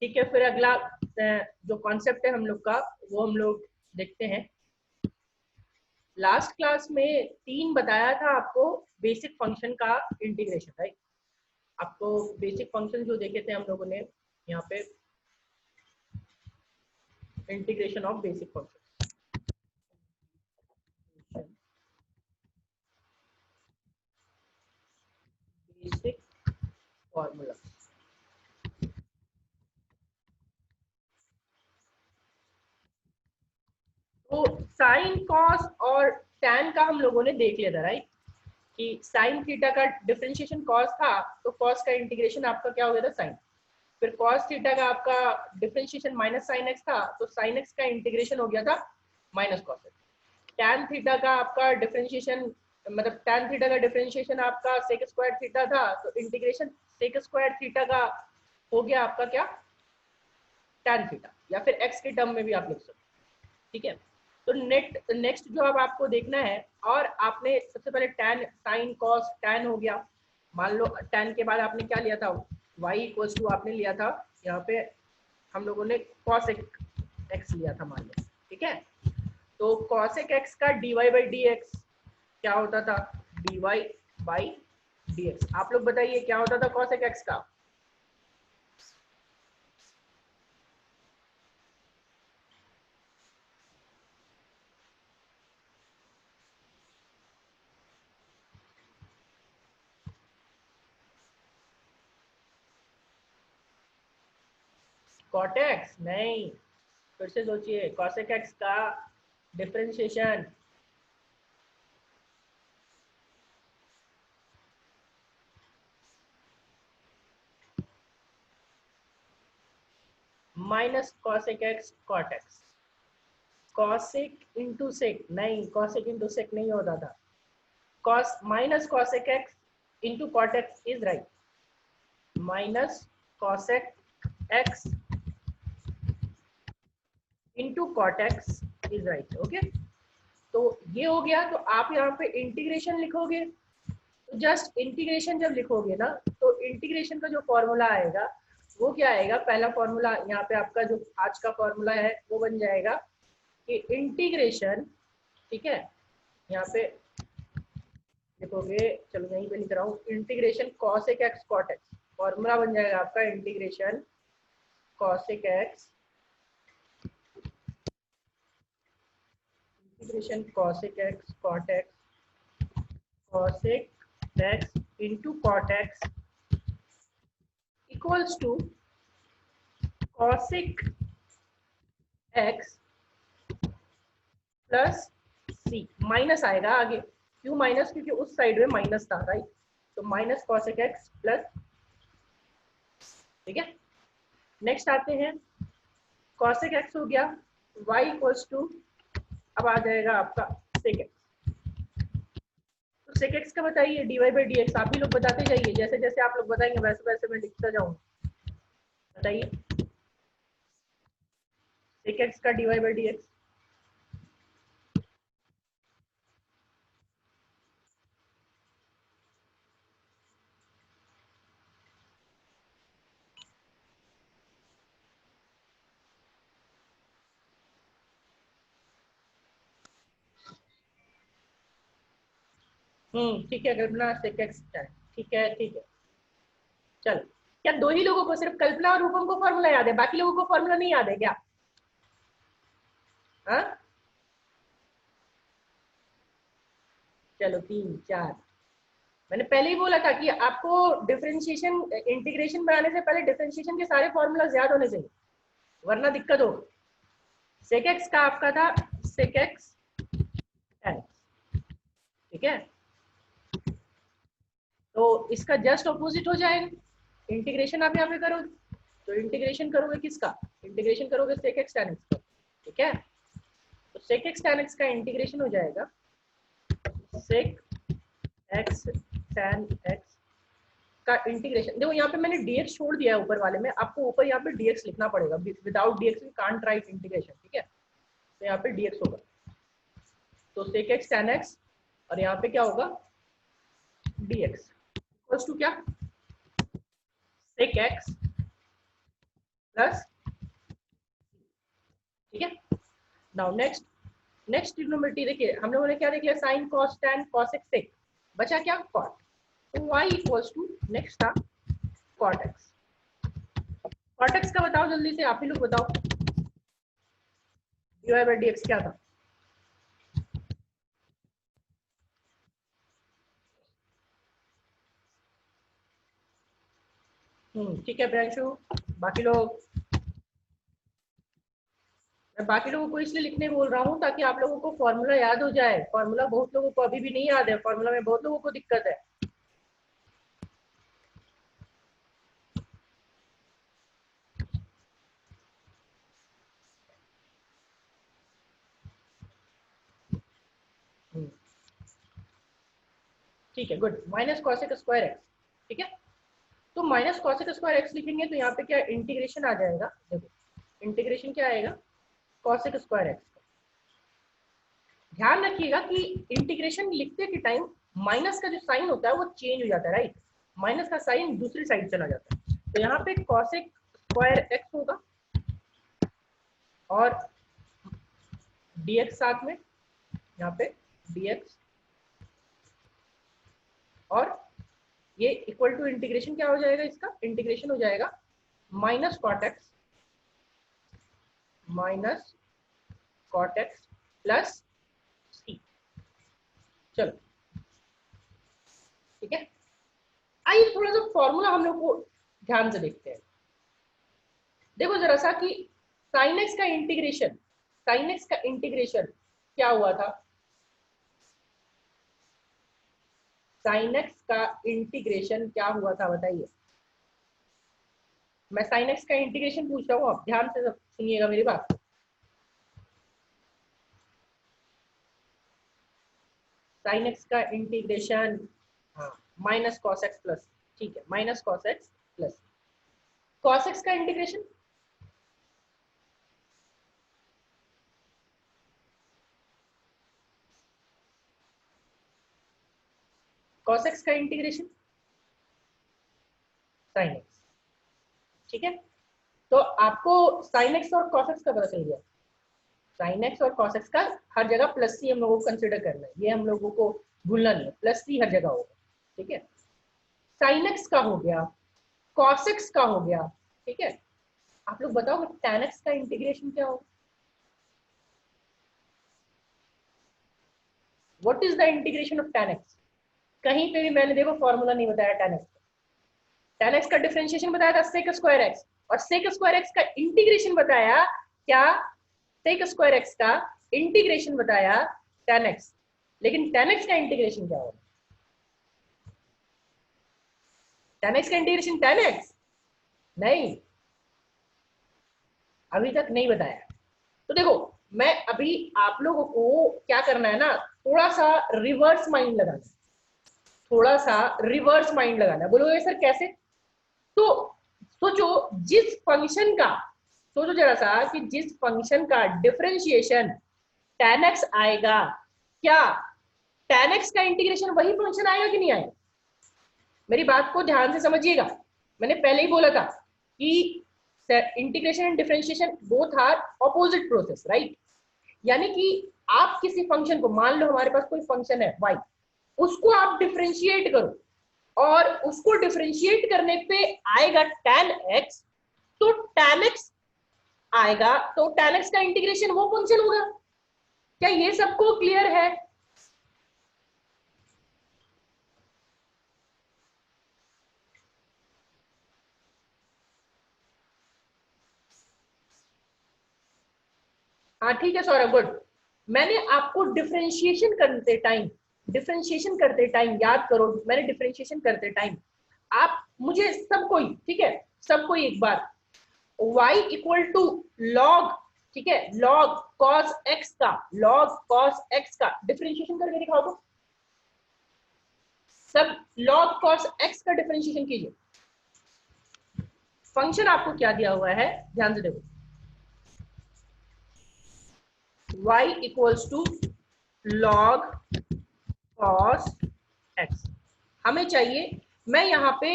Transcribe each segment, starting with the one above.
ठीक है, फिर अगला जो कॉन्सेप्ट है हम लोग का वो हम लोग देखते हैं। लास्ट क्लास में 3 बताया था आपको बेसिक फंक्शन का इंटीग्रेशन, राइट। आपको बेसिक फंक्शन जो देखे थे हम लोगों ने यहाँ पे, integration of basic function, basic formula. तो साइन कॉस और टैन का हम लोगों ने देख लिया था, राइट, कि साइन थीटा का डिफरेंशिएशन कॉस था, तो कॉस का इंटीग्रेशन आपका क्या हो गया था, साइन। फिर कॉस थीटा का आपका डिफरेंशिएशन माइनस साइन एक्स था, तो साइन एक्स का इंटीग्रेशन हो गया था minus cos x. Tan theta का आपका डिफरेंशिएशन, मतलब टैन थीटा का डिफरेंशिएशन आपका सेक स्क्वायर थीटा था, तो इंटीग्रेशन सेक स्क्वायर थीटा का हो गया आपका क्या, टैन थीटा, या फिर एक्स के टर्म में भी आप लिख सकते हो, ठीक है। तो नेक्स्ट जो अब आपको देखना है, और आपने सबसे पहले टैन साइन कॉस टैन हो गया। मान लो टैन के बाद आपने क्या लिया था, y इक्वल्स टू आपने लिया था यहाँ पे हम लोगों ने cosec x लिया था, मान लो, ठीक है। तो cosec x का dy बाई डी एक्स क्या होता था, dy बाई डी एक्स। आप लोग बताइए क्या होता था cosec x का। cot x नहीं, फिर से सोचिए, cosec x का differentiation minus cosec x cot x। cosec into sec नहीं, cosec इंटू सेक नहीं होता था, cos minus cosec x into cot x is right, minus cosec x into cot x is right, okay. तो ये हो गया। तो आप यहाँ पे इंटीग्रेशन लिखोगे, तो जस्ट इंटीग्रेशन जब लिखोगे ना, तो इंटीग्रेशन का जो फॉर्मूला आएगा वो क्या आएगा, पहला फॉर्मूला यहाँ पे आपका जो आज का फॉर्मूला है वो बन जाएगा कि इंटीग्रेशन, ठीक है, यहाँ पे लिखोगे, चलो यहीं पे लिख रहा हूँ, integration cosec x cot x, formula बन जाएगा आपका integration cosec x, integration cosec x cot x, cosec x into cot x equals to cosec x plus C, minus आएगा आगे, क्यों माइनस, क्योंकि उस साइड में माइनस था, राइट। तो माइनस cosec x प्लस, ठीक है। नेक्स्ट आते हैं, cosec x हो गया, y इक्वल्स टू, अब आ जाएगा आपका sec x। तो sec x का बताइए, dy बाई डी एक्स, आप ही लोग बताते जाइए, जैसे जैसे आप लोग बताएंगे वैसे वैसे मैं लिखता जाऊंगा, बताइए sec x का dy बाई डी एक्स। ठीक है, कल्पना sec x, ठीक है ठीक है। चलो, क्या दो ही लोगों को, सिर्फ कल्पना और रूपम को फॉर्मूला याद है, बाकी लोगों को फॉर्मूला नहीं याद है क्या? हाँ, चलो 3 4, मैंने पहले ही बोला था कि आपको डिफरेंशिएशन इंटीग्रेशन बनाने से पहले डिफरेंशिएशन के सारे फॉर्मूलाज याद होने चाहिए, वरना दिक्कत हो। सेक एक्स का आपका था सेक एक्स टेन, ठीक है। तो इसका जस्ट ऑपोजिट हो जाएगा, इंटीग्रेशन आप यहाँ पे करोगे, तो इंटीग्रेशन करोगे किसका, इंटीग्रेशन करोगे सेक एक्स टेन एक्स का, ठीक है। तो सेक एक्स टेन एक्स का इंटीग्रेशन हो जाएगा सेक एक्स टेन एक्स का इंटीग्रेशन। देखो यहाँ पे मैंने dx छोड़ दिया है ऊपर वाले में, आपको ऊपर यहाँ पे dx लिखना पड़ेगा, without dx we can't write integration, ठीक है। तो यहाँ पे dx होगा, तो sec x tan x, और यहाँ पे क्या होगा dx इक्वल्स टू क्या, sec x प्लस, ठीक है। नाउ नेक्स्ट ट्रिग्नोमेट्री देखिए, हम लोगों ने क्या देख लिया, sine cos tan cos x sec, बचा क्या, कॉट। तो y इक्वल्स टू नेक्स्ट था कॉट एक्स। कॉट एक्स का बताओ जल्दी से, आप ही लोग बताओ, dy बाई dx क्या था? ठीक है प्रियांशु, बाकी लोग, मैं बाकी लोगों को इसलिए लिखने बोल रहा हूँ ताकि आप लोगों को फॉर्मूला याद हो जाए। फॉर्मूला बहुत लोगों को अभी भी नहीं याद है, फॉर्मूला में बहुत लोगों को दिक्कत है। ठीक है, good. Minus cosec square x, ठीक है। तो माइनस कॉसेक स्क्वायर एक्स लिखेंगे तो यहाँ पे क्या इंटीग्रेशन आ जाएगा, देखो इंटीग्रेशन क्या आएगा, कॉसेक स्क्वायर एक्स। ध्यान रखिएगा कि इंटीग्रेशन लिखते के टाइम माइनस का जो साइन होता है वो चेंज हो जाता है, राइट। माइनस का साइन दूसरी साइड चला जाता है, तो यहाँ पे कॉसेक स्क्वायर एक्स होगा और dx साथ में, यहाँ पे dx, और ये इक्वल टू इंटीग्रेशन क्या हो जाएगा, इसका इंटीग्रेशन हो जाएगा माइनस कॉट एक्स प्लस सी। चलो ठीक है, आइए थोड़ा सा फॉर्मूला हम लोग को ध्यान से देखते हैं। देखो जरा सा कि साइन एक्स का इंटीग्रेशन क्या हुआ था, साइन एक्स का इंटीग्रेशन क्या हुआ था बताइए। मैं साइन एक्स का इंटीग्रेशन पूछ रहा हूँ, आप ध्यान से सुनिएगा मेरी बात। साइन एक्स का इंटीग्रेशन, हाँ, माइनस कॉस एक्स प्लस, ठीक है, minus cos x plus cos x का इंटीग्रेशन, कॉस एक्स का इंटीग्रेशन साइन एक्स, ठीक है। तो आपको साइन एक्स और कॉस एक्स का पता चल गया। साइन एक्स और कॉस एक्स का हर जगह प्लस सी हम लोगों को कंसिडर करना है, ये हम लोगों को भूलना नहीं है, प्लस सी हर जगह होगा, ठीक है। साइन एक्स का हो गया, कॉस एक्स का हो गया, ठीक है। आप लोग बताओ tan एक्स का इंटीग्रेशन क्या होगा, what is the integration of tan x? कहीं पे भी मैंने देखो फॉर्मूला नहीं बताया tan एक्स का। tan एक्स का डिफरेंशिएशन बताया था sec स्क्वायर एक्स, और sec स्क्वायर एक्स का इंटीग्रेशन बताया क्या, sec स्क्वायर एक्स का इंटीग्रेशन बताया tan एक्स। लेकिन tan एक्स का इंटीग्रेशन क्या होगा, tan एक्स का इंटीग्रेशन tan एक्स नहीं, अभी तक नहीं बताया। तो देखो मैं अभी आप लोगों को क्या करना है ना, थोड़ा सा रिवर्स माइंड लगाना, थोड़ा सा रिवर्स माइंड लगाना। बोलोगे सर कैसे? तो सोचो जिस फंक्शन का, सोचो जरा सा कि जिस फंक्शन का डिफरेंशिएशन tan x आएगा, क्या tan x का इंटीग्रेशन वही फंक्शन आएगा कि नहीं आएगा? मेरी बात को ध्यान से समझिएगा, मैंने पहले ही बोला था कि integration and differentiation both are opposite process, right. यानी कि आप किसी फंक्शन को, मान लो हमारे पास कोई फंक्शन है y, उसको आप डिफरेंशिएट करो और उसको डिफरेंशिएट करने पे आएगा tan x, तो tan x आएगा, तो tan x का इंटीग्रेशन वो फंक्शन होगा। क्या ये सबको क्लियर है? हाँ ठीक है सौरभ, गुड। मैंने आपको डिफरेंशिएशन करते टाइम याद करो, मैंने डिफरेंशिएशन करते टाइम आप मुझे सबको ही, ठीक है, सबको ही एक बार y इक्वल टू लॉग, ठीक है, लॉग कॉस x का, लॉग कॉस x का डिफरेंशिएशन करके दिखाओ तो। सब लॉग कॉस x का डिफरेंशिएशन कीजिए। फंक्शन आपको क्या दिया हुआ है, ध्यान से देखो, y equals to log cos x। हमें चाहिए, मैं यहाँ पे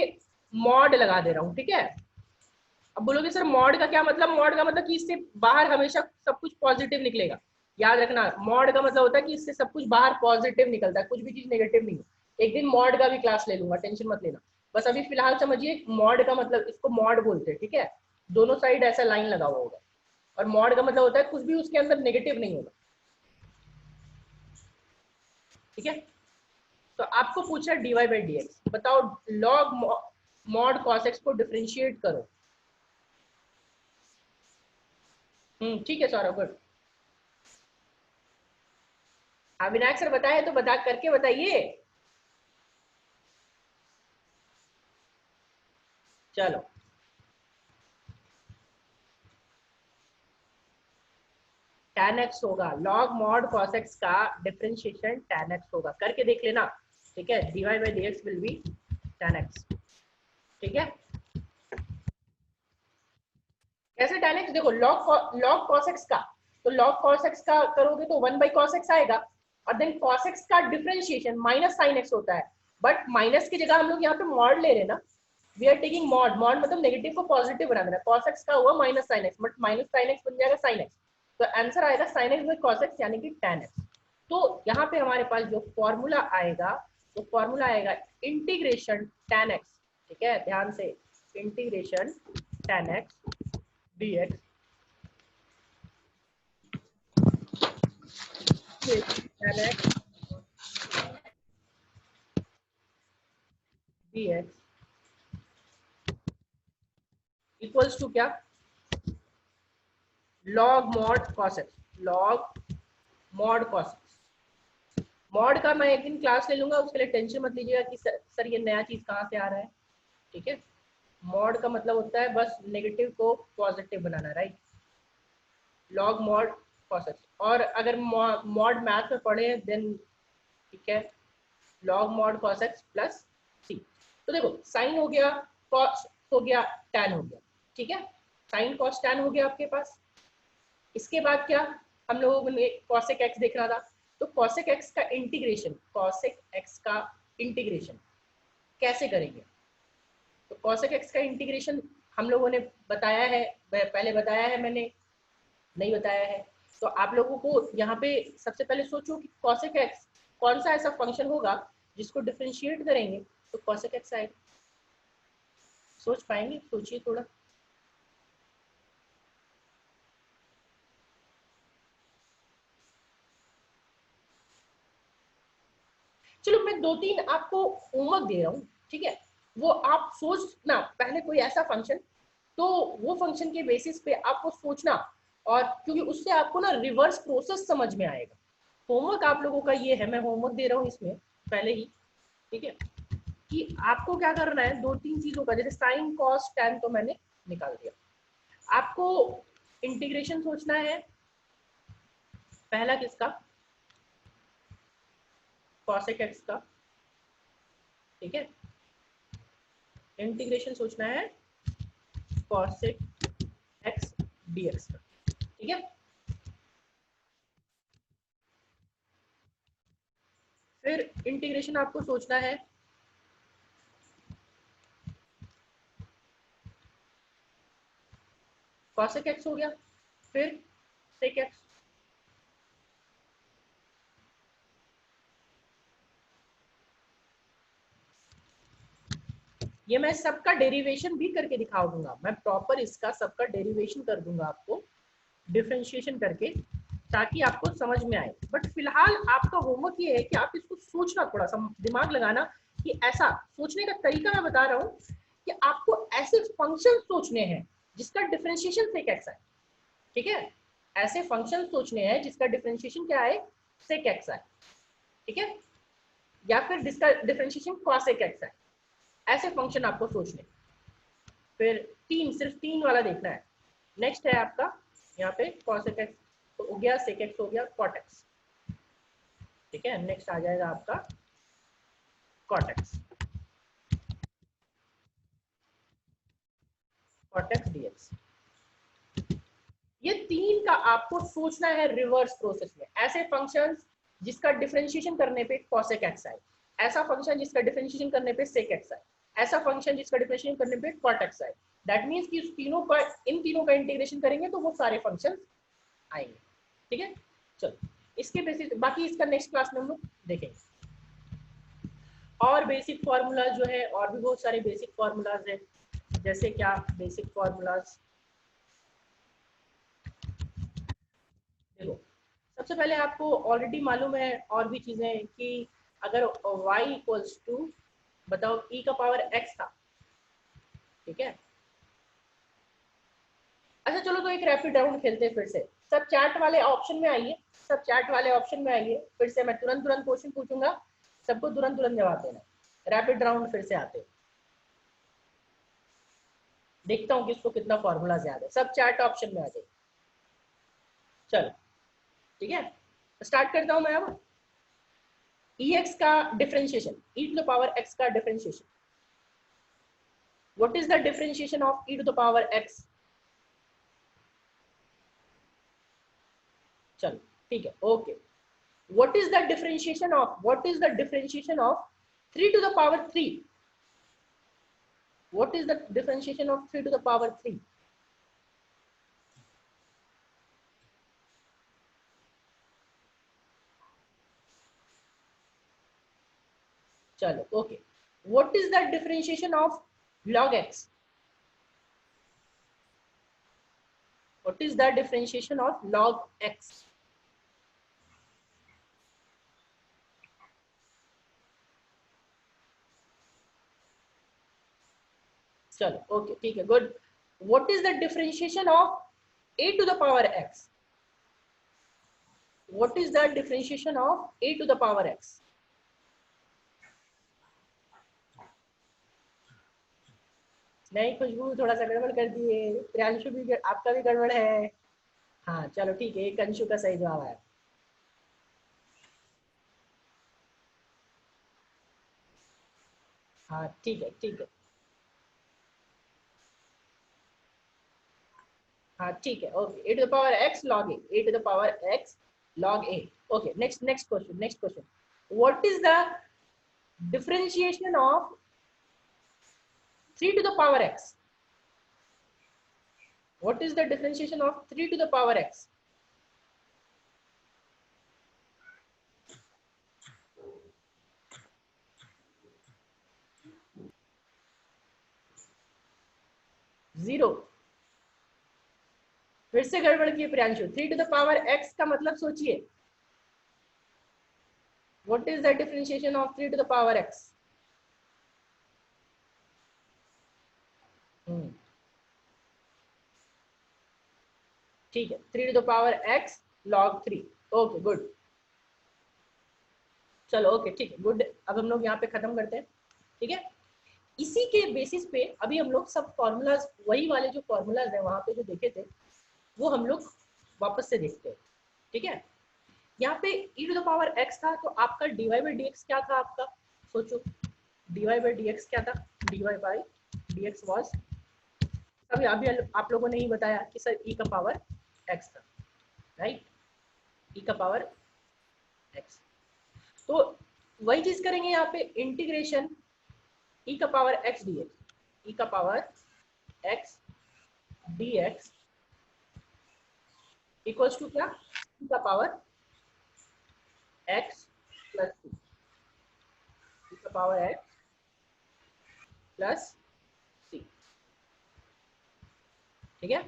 मॉड लगा दे रहा हूं, ठीक है, अब बोलोगे सर मॉड का क्या मतलब, मॉड का मतलब कि इससे बाहर हमेशा सब कुछ पॉजिटिव निकलेगा। याद रखना मॉड का मतलब होता है कि इससे सब कुछ बाहर पॉजिटिव निकलता है, कुछ भी चीज नेगेटिव नहीं है। एक दिन मॉड का भी क्लास ले लूंगा, टेंशन मत लेना। बस अभी फिलहाल समझिए मॉड का मतलब, इसको मॉड बोलते हैं, ठीक है। दोनों साइड ऐसा लाइन लगा हुआ होगा, और मॉड का मतलब होता है कुछ भी उसके अंदर नेगेटिव नहीं होगा, ठीक है। तो आपको पूछा dy बाई डी एक्स, बताओ लॉग मॉड कॉस एक्स को डिफरेंशिएट करो। ठीक है सौरभ, गुड। हाँ विनायक सर बताए तो बता करके बताइए। चलो tan x होगा, log mod cos x का डिफरेंशिएशन tan x होगा, करके देख लेना, ठीक है। dy by d x will be tan x, ठीक है। कैसे tan x, देखो log cos x का, तो log cos x का करोगे तो 1 बाई cos x आएगा, और देन cos x का डिफरेंशिएशन माइनस sin x होता है, बट माइनस की जगह हम लोग यहाँ पे मॉड ले रहे हैं ना, we are taking mod, mod मतलब नेगेटिव को पॉजिटिव बना देना। cos x का हुआ minus sin x, but minus sin x बन जाएगा sin x, तो आंसर आएगा sin x by cos x यानी कि tan x। तो यहाँ पे हमारे पास जो फॉर्मूला आएगा, तो फॉर्मूला आएगा इंटीग्रेशन tan x, ठीक है, ध्यान से, integration tan x dx tan x dx equals to क्या, log mod cos x, log mod cos x। Mod का मैं एक दिन क्लास ले लूंगा, उसके लिए टेंशन मत लीजिएगा कि सर ये नया चीज कहाँ से आ रहा है, ठीक है। मॉड का मतलब होता है बस नेगेटिव को पॉजिटिव बनाना, right. Log mod cos x, और अगर मॉड मैथ में पढ़े देन ठीक है, log mod cos x plus C. तो देखो साइन हो गया, cos हो गया, tan हो गया, ठीक है। साइन cos tan हो गया आपके पास। इसके बाद क्या, हम लोगों ने cosec x देखना था, तो cosec x का इंटीग्रेशन, cosec x का इंटीग्रेशन कैसे करेंगे। तो cosec x का इंटीग्रेशन हम लोगों ने बताया है, पहले बताया है मैंने, नहीं बताया है। तो आप लोगों को यहाँ पे सबसे पहले सोचो कि cosec x कौन सा ऐसा फंक्शन होगा जिसको डिफरेंशिएट करेंगे तो cosec x आएगा। सोच पाएंगे, सोचिए थोड़ा। चलो मैं दो तीन आपको होमवर्क दे रहा हूँ, ठीक है, वो आप सोचना पहले कोई ऐसा फंक्शन, तो वो फंक्शन के बेसिस पे आपको सोचना, और क्योंकि उससे आपको ना रिवर्स प्रोसेस समझ में आएगा। होमवर्क आप लोगों का ये है, मैं होमवर्क दे रहा हूँ इसमें पहले ही, ठीक है, कि आपको क्या करना है, दो तीन चीजों का, जैसे साइन कॉस टैन तो मैंने निकाल दिया, आपको इंटीग्रेशन सोचना है पहला किसका, cosec x का, ठीक है। इंटीग्रेशन सोचना है cosec x dx का, ठीक है। फिर इंटीग्रेशन आपको सोचना है cosec x हो गया, फिर sec x, ये मैं सबका डेरिवेशन भी करके दिखा दूंगा, मैं प्रॉपर इसका सबका डेरिवेशन कर दूंगा आपको, डिफरेंशिएशन करके, ताकि आपको समझ में आए। बट फिलहाल आपका होमवर्क ये है कि आप इसको सोचना, थोड़ा सा दिमाग लगाना, कि ऐसा सोचने का तरीका मैं बता रहा हूँ कि आपको ऐसे फंक्शन सोचने हैं जिसका डिफरेंशिएशन sec x है, ठीक है। ऐसे फंक्शन सोचने हैं जिसका डिफरेंशिएशन क्या है, sec x है, ठीक है, या फिर जिसका डिफरेंशिएशन cosec x है, ऐसे फंक्शन आपको सोचने। फिर तीन, सिर्फ तीन वाला देखना है। नेक्स्ट है आपका यहाँ पे cosec x हो गया, sec x हो गया, cot x, ठीक है। नेक्स्ट आ जाएगा आपका cot x, cot x dx। ये तीन का आपको सोचना है रिवर्स प्रोसेस में। ऐसे फंक्शंस जिसका डिफरेंशिएशन करने पे cosec x आए, ऐसा फंक्शन जिसका डिफरेंशिएशन करने पे sec x आए, ऐसा फंक्शन जिसका डिफरेंशिएशन करने पे cot x आए, दैट मीन्स कि इन तीनों का इंटीग्रेशन करेंगे तो वो सारे फंक्शन आएंगे। ठीक है, चलो इसके बेसिस बाकी इसका नेक्स्ट क्लास में हम लोग देखेंगे। और बेसिक फार्मूला जो है, और भी बहुत सारे बेसिक फार्मूलाज है। जैसे क्या बेसिक फार्मूलाज, देखो सबसे पहले आपको ऑलरेडी मालूम है और भी चीजें कि अगर y इक्वल्स टू बताओ e का पावर x था, ठीक है। अच्छा चलो तो एक रैपिड राउंड खेलते हैं फिर से। सब चैट वाले ऑप्शन में आइए, सब चैट वाले ऑप्शन में आइए, फिर से मैं तुरंत तुरंत क्वेश्चन पूछूंगा, सबको तुरंत तुरंत जवाब देना। रैपिड राउंड फिर से आते हैं, देखता हूँ किसको कितना फॉर्मूला याद है। सब चैट ऑप्शन में आ जाए, चलो ठीक है, स्टार्ट करता हूँ मैं अब। ex का differentiation, e to the power x का differentiation, what is the differentiation of e to the power x? चलो ठीक है, okay. What is the differentiation of 3 to the power 3? What is the differentiation of 3 to the power 3? चलो okay. What is the differentiation of log x? What is the differentiation of log x? चलो okay ठीक है, good. What is the differentiation of a to the power x? What is the differentiation of a to the power x? नहीं, खुशबू थोड़ा सा गड़बड़ कर दिए, प्रियांशु भी आपका भी गड़बड़ है। हाँ चलो ठीक है, एक अंशु का सही जवाब है। हाँ ठीक है ठीक है, हाँ ठीक है, okay. A to the power x log a, a to the power x log a. Okay, next question. What is the differentiation of 3 to the power x? What is the differentiation of 3 to the power x? Zero. फिर से गड़बड़ किए Priyanshu. 3 to the power x का मतलब सोचिए, what is the differentiation of 3 to the power x? ठीक है, 3 to the power x log 3। Okay good, चलो ओके ठीक है, गुड। अब हम लोग यहाँ पे खत्म करते हैं, ठीक है। इसी के बेसिस पे अभी हम लोग सब फॉर्मूलाज, वही वाले जो फॉर्मूलाज है वहां पे जो देखे थे, वो हम लोग वापस से देखते हैं, ठीक है। यहाँ पे e to the power x था, तो आपका dy बाई dx क्या था आपका, सोचो dy बाई dx क्या था? dy बाई dx वाज, अभी अभी आप लोगों ने ही बताया कि सर e का पावर x था, राइट, e का पावर x। तो वही चीज करेंगे यहाँ पे, इंटीग्रेशन e का पावर x dx, e का power x dx equals to क्या, e का power x plus c, e का पावर x प्लस सी, ठीक है।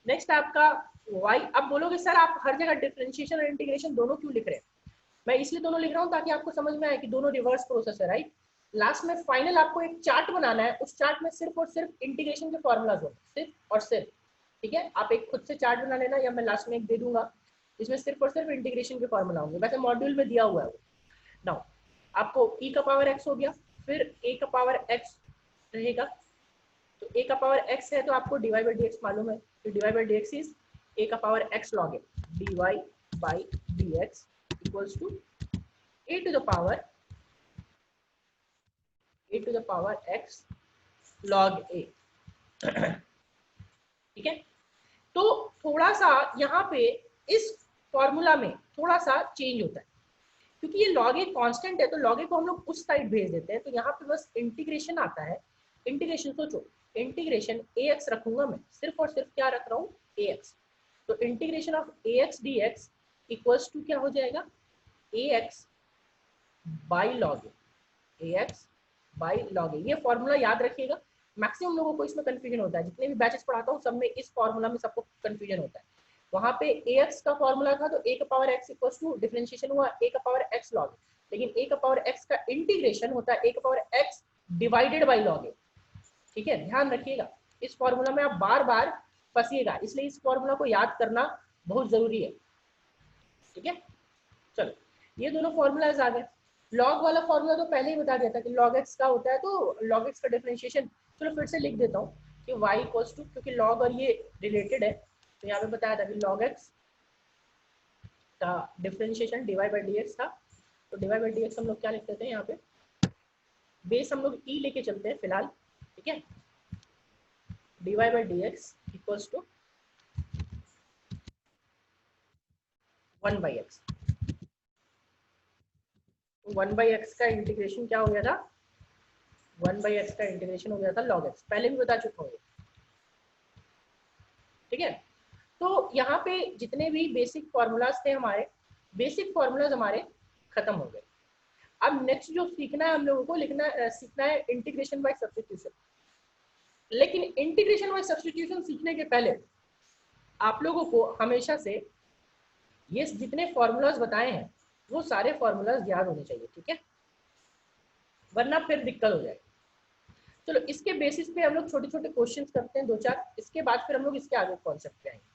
नेक्स्ट आपका y। अब बोलोगे सर आप हर जगह डिफरेंशिएशन और इंटीग्रेशन दोनों क्यों लिख रहे हैं? मैं इसलिए दोनों लिख रहा हूँ ताकि आपको समझ में आए कि दोनों रिवर्स प्रोसेस है, राइट। लास्ट में फाइनल आपको एक चार्ट बनाना है, उस चार्ट में सिर्फ और सिर्फ इंटीग्रेशन के फॉर्मूलाज होंगे, सिर्फ और सिर्फ, ठीक है। आप एक खुद से चार्ट बना लेना, या मैं लास्ट में एक दे दूंगा जिसमें सिर्फ और सिर्फ इंटीग्रेशन के फॉर्मूला होंगे, वैसे मॉड्यूल में दिया हुआ है वो। नाउ आपको e का पावर x हो गया, फिर a का पावर x रहेगा, तो a का पावर x है तो आपको dy बाई dx मालूम है, तो dy by dx is a का power x log a, dy by dx equals to a to the power x log a, ठीक है। तो थोड़ा सा यहाँ पे इस फॉर्मूला में थोड़ा सा चेंज होता है, क्योंकि ये log a कांस्टेंट है, तो log a को हम लोग उस साइड भेज देते हैं, तो यहाँ पे बस इंटीग्रेशन आता है। इंटीग्रेशन सोचो, इंटीग्रेशन ए एक्स रखूंगा, मैं सिर्फ और सिर्फ क्या रख रहा हूँ, ए एक्स। तो integration of A X D x equals to क्या हो जाएगा, A X by log A X by log A. ये फॉर्मूला याद रखिएगा, मैक्सिमम लोगों को इसमें कंफ्यूजन होता है, जितने भी बैचेस पढ़ाता हूँ सब में इस फॉर्मूला में सबको कंफ्यूजन होता है। वहां पे ए एक्स का फॉर्मूला था तो ए का power x equals to differentiation हुआ ए का पावर एक्स लॉग, लेकिन ए का पावर एक्स का इंटीग्रेशन होता है ए का power X divided by log A. ठीक है, ध्यान रखिएगा, इस फॉर्मूला में आप बार बार फंसिएगा, इसलिए इस फॉर्मूला को याद करना बहुत जरूरी है। ठीक है, चलो ये दोनों फॉर्मूलाज आ गए। लॉग वाला फॉर्मूला तो पहले ही बता दिया था कि लॉग एक्स का होता है, तो लॉग एक्स का डिफरेंशिएशन, चलो फिर से लिख देता हूँ कि y इक्वल्स टू, क्योंकि लॉग और ये रिलेटेड है तो यहाँ पे बताया था कि लॉग एक्स का differentiation dy by d x था। तो dy बाई डी एक्स हम लोग क्या लिख देते हैं, यहाँ पे बेस हम लोग ई लेके चलते हैं फिलहाल। ठीक है, dy by d x equals to 1 by x. 1 by x का इंटीग्रेशन क्या हो गया था, 1 बाई एक्स का इंटीग्रेशन हो गया था लॉग एक्स, पहले भी बता चुका हूँ। ठीक है, तो यहाँ पे जितने भी बेसिक फॉर्मूलाज थे हमारे, बेसिक फॉर्मूलाज हमारे खत्म हो गए। अब नेक्स्ट जो सीखना है हम लोगों को, सीखना है इंटीग्रेशन बाय सब्स्टिट्यूशन। लेकिन इंटीग्रेशन बाय सब्स्टिट्यूशन सीखने के पहले आप लोगों को हमेशा से ये जितने फॉर्मूलाज बताए हैं वो सारे फॉर्मूलाज याद होने चाहिए। ठीक है, वरना फिर दिक्कत हो जाएगी। चलो इसके बेसिस पे हम लोग छोटे छोटे क्वेश्चंस करते हैं 2-4, इसके बाद फिर हम लोग इसके आगे कॉन्सेप्ट पे आएंगे।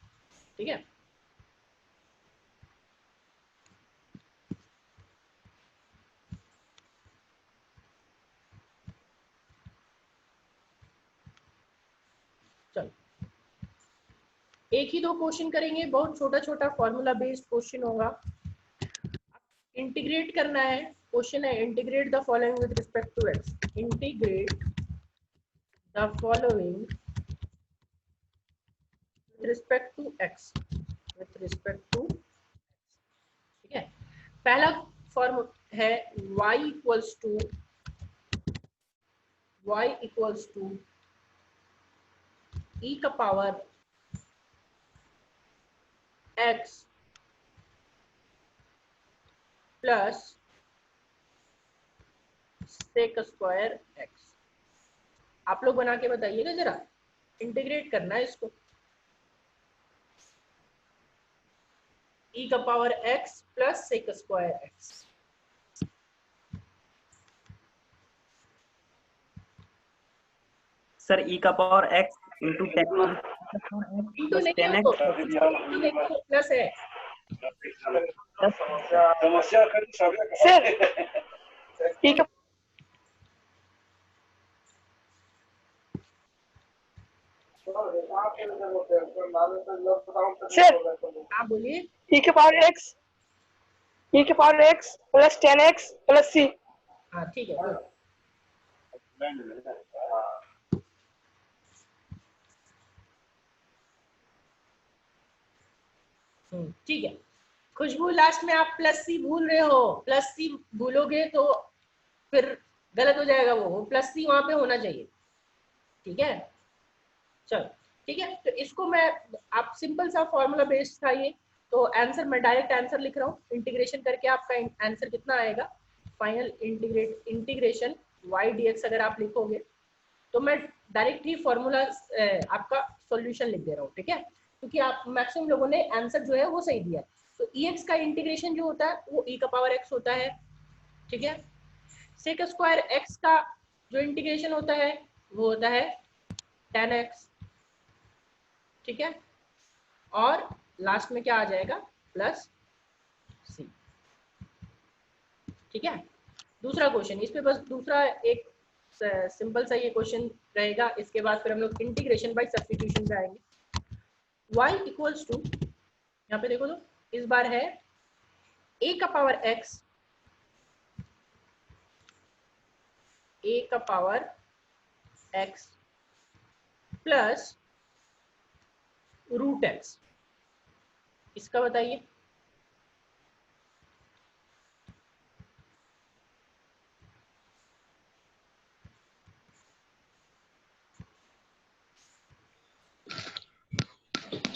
ठीक है, चलो एक ही दो क्वेश्चन करेंगे, बहुत छोटा छोटा फॉर्मूला बेस्ड क्वेश्चन होगा। इंटीग्रेट करना है, क्वेश्चन है integrate the following with respect to x. Integrate the following with respect to x, with respect to. ठीक है, पहला फॉर्म है y इक्वल्स टू e का power x plus sec square x। आप लोग बना के बताइएगा जरा, इंटीग्रेट करना है इसको, e का power x plus sec square x। Sir e का पावर x इंटू इंटू नहीं हो, प्लस है सर e का सर आप बोलिए। e के power x plus 10x plus c। हाँ ठीक है, ठीक है। खुशबू लास्ट में आप प्लस सी भूल रहे हो, प्लस सी भूलोगे तो फिर गलत हो जाएगा, वो प्लस सी वहां पे होना चाहिए। ठीक है, चलो ठीक है, तो इसको मैं, आप सिंपल सा फॉर्मूला बेस्ड था ये, तो आंसर मैं डायरेक्ट आंसर लिख रहा हूँ। इंटीग्रेशन करके आपका आंसर कितना आएगा, final integration y d x अगर आप लिखोगे तो मैं डायरेक्ट ही फॉर्मूला आपका सॉल्यूशन लिख दे रहा हूँ। ठीक है, क्योंकि आप मैक्सिमम लोगों ने आंसर जो है वो सही दिया है। तो ई एक्स का इंटीग्रेशन जो होता है वो ई का पावर एक्स होता है। ठीक है, सेक स्क्वायर एक्स का जो इंटीग्रेशन होता है वो होता है 10x। ठीक है, और लास्ट में क्या आ जाएगा, प्लस सी। ठीक है, दूसरा क्वेश्चन, इस पे बस दूसरा एक सिंपल सा ये क्वेश्चन रहेगा, इसके बाद फिर हम लोग इंटीग्रेशन बाय सब्स्टिट्यूशन पे आएंगे। y इक्वल्स टू, यहाँ पे देखो तो इस बार है a का पावर x, a का power x plus root x। इसका बताइए,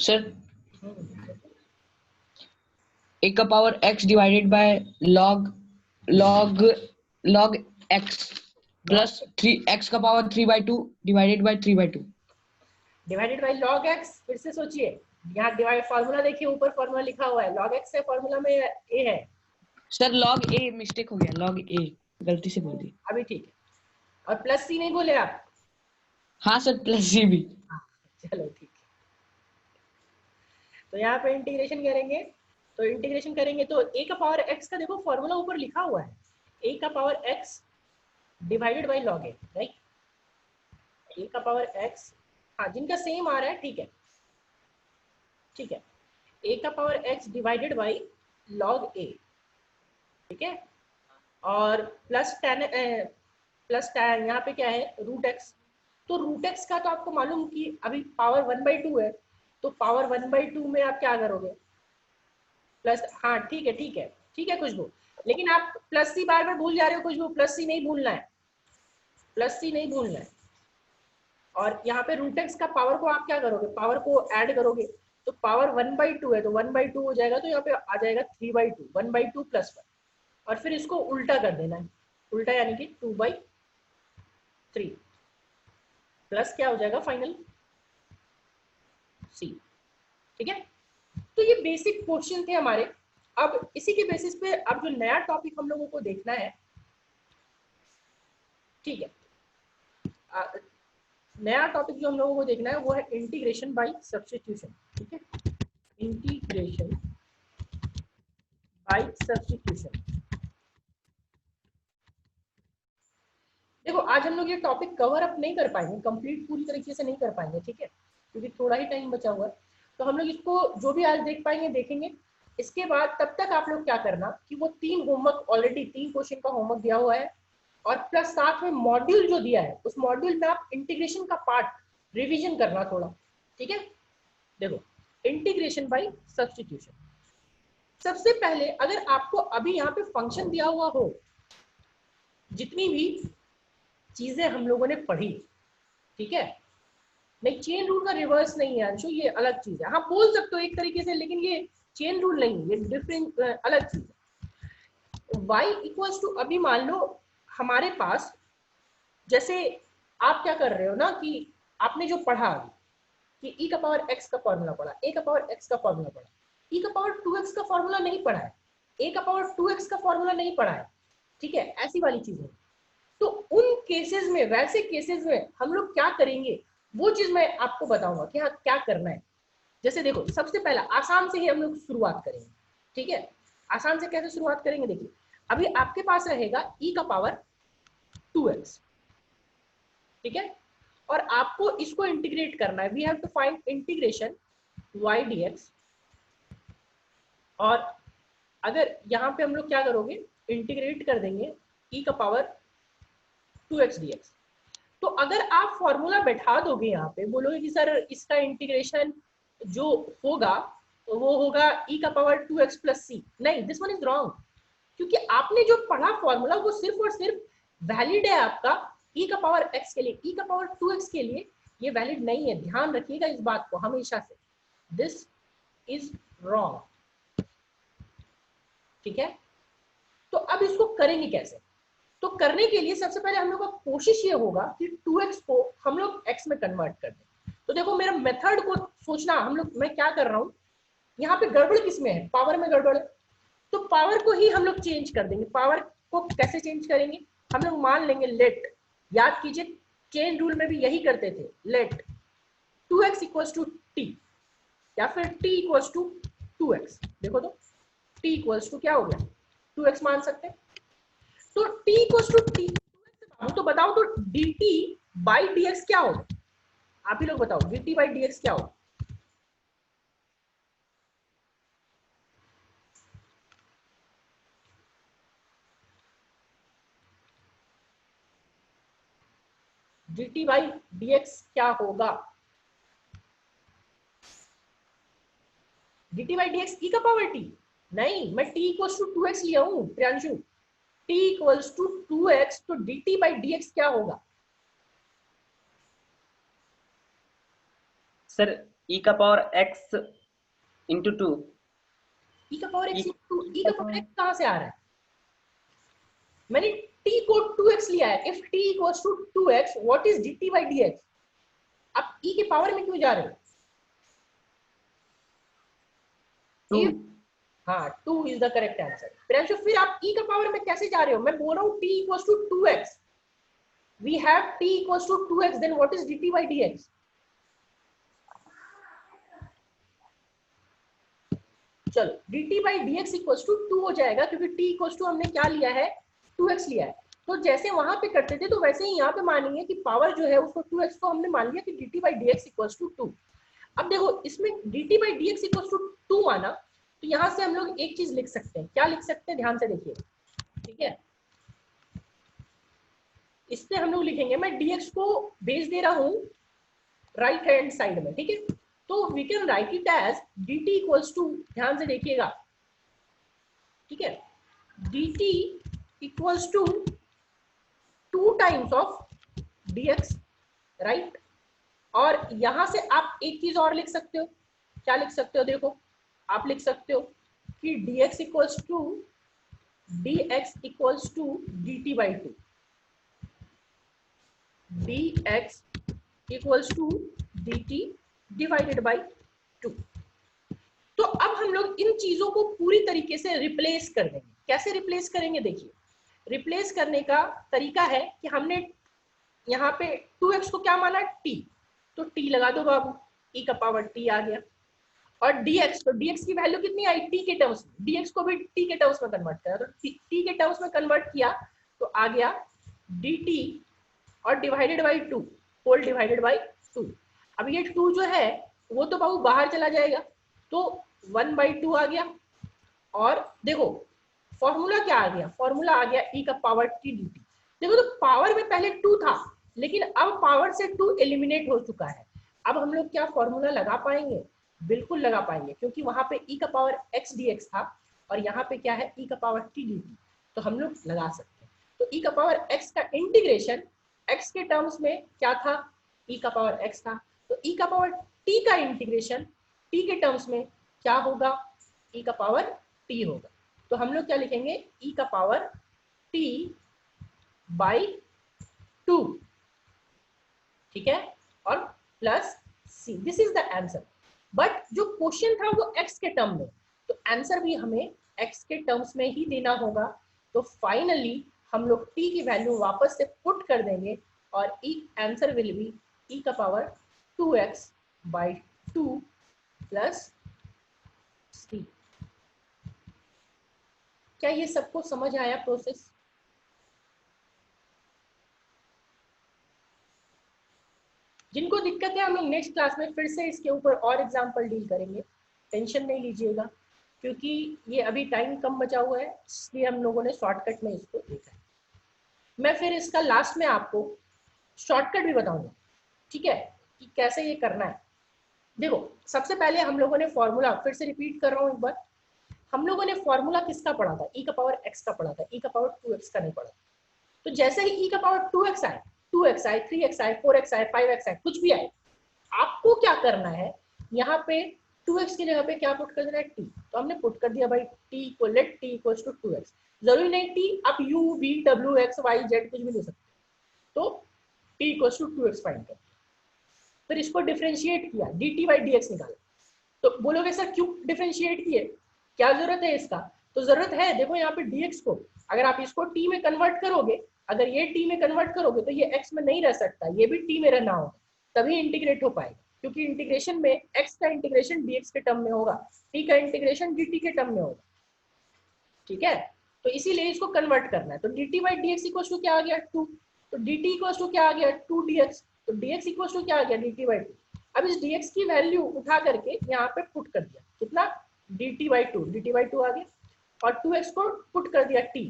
सर a का power x divided by log x plus 3x का power 3/2 divided by 3/2 divided by log x। फिर से सोचिए, यहाँ डिवाइड फार्मूला देखिए, ऊपर फार्मूला लिखा हुआ है log x है, फार्मूला में a है। सर log a मिस्टेक हो गया, log a गलती से बोल दी। अभी ठीक है, और प्लस c नहीं बोले आप? हाँ सर प्लस c भी। चलो ठीक है, तो यहाँ पे इंटीग्रेशन करेंगे, तो इंटीग्रेशन करेंगे तो a का पावर x का देखो फॉर्मूला ऊपर लिखा हुआ है, a का power x divided by log a, right? a का पावर x, हाँ जिनका सेम आ रहा है ठीक है, ठीक है, a का power x divided by log a, ठीक है, और प्लस tan यहाँ पे क्या है रूट x। तो रूट x का तो आपको मालूम कि अभी पावर 1/2 है, तो पावर 1/2 में आप क्या करोगे प्लस, हाँ ठीक है ठीक है ठीक है खुशबू, लेकिन आप प्लस सी बार बार भूल जा रहे हो खुशबू, प्लस सी नहीं भूलना है, प्लस सी नहीं भूलना है। और यहाँ पे रूट एक्स का पावर को आप क्या करोगे, पावर को ऐड करोगे, तो पावर 1/2 है तो 1/2 हो जाएगा, तो यहाँ पे आ जाएगा 3/2, 1/2 + 1, और फिर इसको उल्टा कर देना है, उल्टा यानी कि 2/3 प्लस क्या हो जाएगा फाइनल c, ठीक है। तो ये बेसिक क्वेश्चन थे हमारे। अब इसी के बेसिस पे अब जो नया टॉपिक हम लोगों को देखना है, ठीक है, नया टॉपिक जो हम लोगों को देखना है वो है इंटीग्रेशन बाय सब्स्टिट्यूशन, ठीक है, इंटीग्रेशन बाय सब्स्टिट्यूशन। देखो आज हम लोग ये टॉपिक कवर अप नहीं कर पाएंगे, कंप्लीट पूरी तरीके से नहीं कर पाएंगे, ठीक है, क्योंकि थोड़ा ही टाइम बचा हुआ है। तो हम लोग इसको जो भी आज देख पाएंगे देखेंगे। इसके बाद तब तक आप लोग क्या करना कि वो 3 होमवर्क, ऑलरेडी 3 क्वेश्चन का होमवर्क दिया हुआ है, और प्लस साथ में मॉड्यूल जो दिया है उस मॉड्यूल में आप इंटीग्रेशन का पार्ट रिवीजन करना थोड़ा, ठीक है। देखो इंटीग्रेशन बाय सब्स्टिट्यूशन, सबसे पहले अगर आपको अभी यहाँ पे फंक्शन दिया हुआ हो, जितनी भी चीजें हम लोगों ने पढ़ी, ठीक है, नहीं चेन रूल का रिवर्स नहीं है अंशु, ये अलग चीज है, हाँ बोल सकते हो एक तरीके से, लेकिन ये चेन रूल नहीं, ये डिफरेंट अलग चीज है। y इक्वल्स टू, अभी मान लो हमारे पास, जैसे आप क्या कर रहे हो ना कि आपने जो पढ़ा कि e का पावर x का फॉर्मूला पढ़ा, a का पावर x का फॉर्मूला पढ़ा, e का पावर 2x का फॉर्मूला नहीं पढ़ा है, a का पावर 2x का फॉर्मूला नहीं पढ़ा है, ठीक है, ऐसी वाली चीजें। तो उन केसेस में, वैसे केसेस में हम लोग क्या करेंगे वो चीज मैं आपको बताऊंगा कि हाँ क्या करना है। जैसे देखो सबसे पहला आसान से ही हम लोग शुरुआत करेंगे, ठीक है, आसान से कैसे शुरुआत करेंगे, देखिए अभी आपके पास रहेगा e का पावर 2x, ठीक है, और आपको इसको इंटीग्रेट करना है, we have to find integration y dx, और अगर यहाँ पे हम लोग क्या करोगे इंटीग्रेट कर देंगे e का पावर 2x dx। तो अगर आप फॉर्मूला बैठा दोगे यहाँ पे, बोलोगे कि सर इसका इंटीग्रेशन जो होगा तो वो होगा e का पावर 2x + c, नहीं, दिस वन इज रॉन्ग, क्योंकि आपने जो पढ़ा फॉर्मूला वो सिर्फ और सिर्फ वैलिड है आपका e का पावर x के लिए, e का पावर 2x के लिए ये वैलिड नहीं है, ध्यान रखिएगा इस बात को हमेशा से, दिस इज रॉन्ग, ठीक है। तो अब इसको करेंगे कैसे, तो करने के लिए सबसे पहले हम लोग का कोशिश ये होगा कि 2x को हम लोग x में कन्वर्ट कर दें। तो देखो मेरा मेथड को सोचना, हम लोग, मैं क्या कर रहा हूँ यहाँ पे, गड़बड़ किसमें है, पावर में गड़बड़ है, तो पावर को ही हम लोग चेंज कर देंगे। पावर को कैसे चेंज करेंगे, हम लोग मान लेंगे लेट, याद कीजिए चेन रूल में भी यही करते थे, लेट 2x = t, या फिर t = 2x, देखो तो t = क्या हो गया 2x मान सकते हैं, तो t = t, तो बताओ तो dt/dx क्या होगा, आप ही लोग बताओ dt/dx क्या होगा। dt/dx क्या होगा, dt/dx e का पावर t, नहीं मैं t = 2x लिया हूं प्रियांशु, t = 2x, तो dt/dx क्या होगा सर e का पावर x into 2 e का पावर x into e का पावर x कहाँ से आ रहा है? मैंने t को 2x लिया है. if t equals to 2x, what is dt by dx? आप e के पावर में क्यों जा रहे हो? 2 हाँ, 2 is the correct answer. फिर आप e का पावर में कैसे जा रहे हो? मैं बोल रहा हूँ t equals to 2x. We have t equals to 2x, then what is dt by dx? चलो, dt by dx equals to 2 हो जाएगा, क्योंकि t equals to हमने क्या लिया है? 2x लिया है. तो जैसे वहां पे करते थे, तो वैसे ही यहाँ पे मानेंगे कि पावर जो है उसको 2x को हमने मान लिया कि dt by dx equals to 2. अब देखो, इसमें dt by dx equals to 2 माना, तो यहाँ से हम लोग एक चीज लिख सकते हैं. क्या लिख सकते हैं? ध्यान से देखिए, ठीक है. इस पे हम लोग लिखेंगे, मैं dx को भेज दे रहा हूँ राइट हैंड साइड में, ठीक है. तो we can write it as dt equals to, ध्यान से देखिएगा, ठीक है, dt equals to 2 times of dx, right. और यहां से आप एक चीज और लिख सकते हो. क्या लिख सकते हो? देखो, आप लिख सकते हो कि dx equals to dt by 2. dx equals to dt divided by 2. तो अब हम लोग इन चीजों को पूरी तरीके से रिप्लेस कर देंगे. कैसे रिप्लेस करेंगे? देखिए, रिप्लेस करने का तरीका है कि हमने यहाँ पे 2x को क्या माना? t. तो t लगा दो बाबू, e का पावर t आ गया. और dx, तो dx की वैल्यू कितनी आई? t के टर्म्स में. dx को भी t के टर्म्स में कन्वर्ट करा, तो t के टर्म्स में कन्वर्ट किया तो आ गया dt और divided by 2, whole divided by 2. अब ये 2 जो है वो तो बाबू बाहर चला जाएगा, तो 1/2 आ गया. और देखो फॉर्मूला क्या आ गया? फॉर्मूला आ गया e का पावर t dt. देखो, तो पावर में पहले 2 था, लेकिन अब पावर से 2 एलिमिनेट हो चुका है. अब हम लोग क्या फॉर्मूला लगा पाएंगे? बिल्कुल लगा पाएंगे, क्योंकि वहां पे e का पावर x dx था और यहाँ पे क्या है? e का पावर t dt. तो हम लोग लगा सकते हैं. तो e का पावर x का इंटीग्रेशन x के टर्म्स में क्या था? e का पावर x था. तो e का पावर t का इंटीग्रेशन t के टर्म्स में क्या होगा? e का पावर t होगा. तो हम लोग क्या लिखेंगे? e का पावर t बाई 2, ठीक है, और plus c. This is the answer. But जो क्वेश्चन था वो x के टर्म में, तो आंसर भी हमें x के टर्म्स में ही देना होगा. तो फाइनली हम लोग t की वैल्यू वापस से पुट कर देंगे और आंसर विल बी e का power 2x by 2 plus c. क्या ये सबको समझ आया प्रोसेस? जिनको दिक्कत है, हम लोग नेक्स्ट क्लास में फिर से इसके ऊपर और एग्जांपल डील करेंगे. टेंशन नहीं लीजिएगा, क्योंकि ये अभी टाइम कम बचा हुआ है, इसलिए हम लोगों ने शॉर्टकट में इसको देखा है. मैं फिर इसका लास्ट में आपको शॉर्टकट भी बताऊंगा, ठीक है, कि कैसे ये करना है. देखो, सबसे पहले हम लोगों ने फॉर्मूला, फिर से रिपीट कर रहा हूँ एक बार, हम लोगों ने फॉर्मूला किसका पढ़ा था? e का पावर x का पढ़ा था, e का पावर 2x का नहीं पढ़ा. तो जैसे ही e का पावर 2x आए, 2x आए, 3x आए, 4x आए, 5x आए, कुछ भी आए, आपको क्या करना है? यहाँ पे 2x की जगह पे क्या पुट कर देना है? t. तो हमने पुट कर दिया भाई t इक्वल टू 2x. जरूरी नहीं t, आप u v w x y z कुछ भी ले सकते. तो t equal to 2x find कर. फिर इसको डिफरेंशिएट किया, dt बाई dx निकाला. तो बोलोगे सर क्यों डिफरेंशिएट किए, क्या जरूरत है इसका? तो जरूरत है, देखो यहाँ पे dx को अगर आप इसको t में कन्वर्ट करोगे, अगर ये t में कन्वर्ट करोगे तो ये x में नहीं रह सकता, ये भी t में रहना होगा, तभी इंटीग्रेट हो पाएगा. क्योंकि इंटीग्रेशन में x का इंटीग्रेशन dx के टर्म में होगा, t का इंटीग्रेशन dt के टर्म में होगा, ठीक है. तो इसीलिए इसको कन्वर्ट करना है. तो dt by dx equal to क्या आ गया? 2. तो dt इक्वल टू क्या आ गया? 2 dx. तो dx इक्वल टू क्या आ गया? dt by 2. अब इस dx की वैल्यू उठा करके यहाँ पे पुट कर दिया, कितना? dt by 2. dt बाई 2 आ गया और 2x को पुट कर दिया t,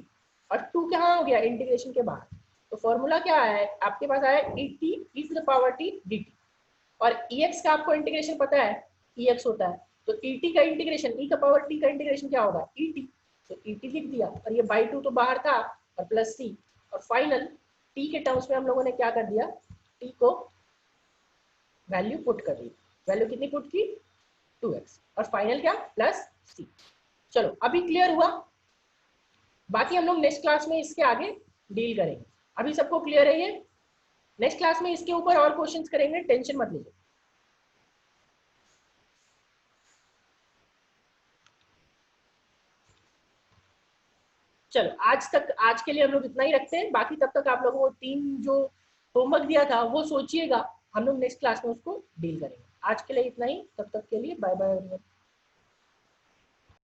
और 2 कहाँ हो गया? इंटीग्रेशन के बाहर. तो फॉर्मूला क्या है आपके पास? आया et e to the power t dt. और ex का आपको इंटीग्रेशन पता है, ex होता है. तो et का इंटीग्रेशन, e का पावर t का इंटीग्रेशन क्या होगा? et. तो et लिख दिया, और ये बाई 2 तो बाहर था, और प्लस c. और फाइनल t के टर्म्स में हम लोगों ने क्या कर दिया? t को वैल्यू पुट कर दी. वैल्यू कितनी पुट की 2x और फाइनल क्या प्लस c। चलो अभी क्लियर हुआ, बाकी हम लोग नेक्स्ट क्लास में इसके आगे डील करेंगे। अभी सबको क्लियर है ये? नेक्स्ट क्लास में इसके ऊपर और क्वेश्चंस करेंगे, टेंशन मत लीजिए। चलो आज के लिए हम लोग इतना ही रखते हैं, बाकी तब तक आप लोगों को 3 जो होमवर्क दिया था वो सोचिएगा, हम लोग नेक्स्ट क्लास में उसको डील करेंगे। आज के लिए इतना ही, तब तक के लिए बाय बाय।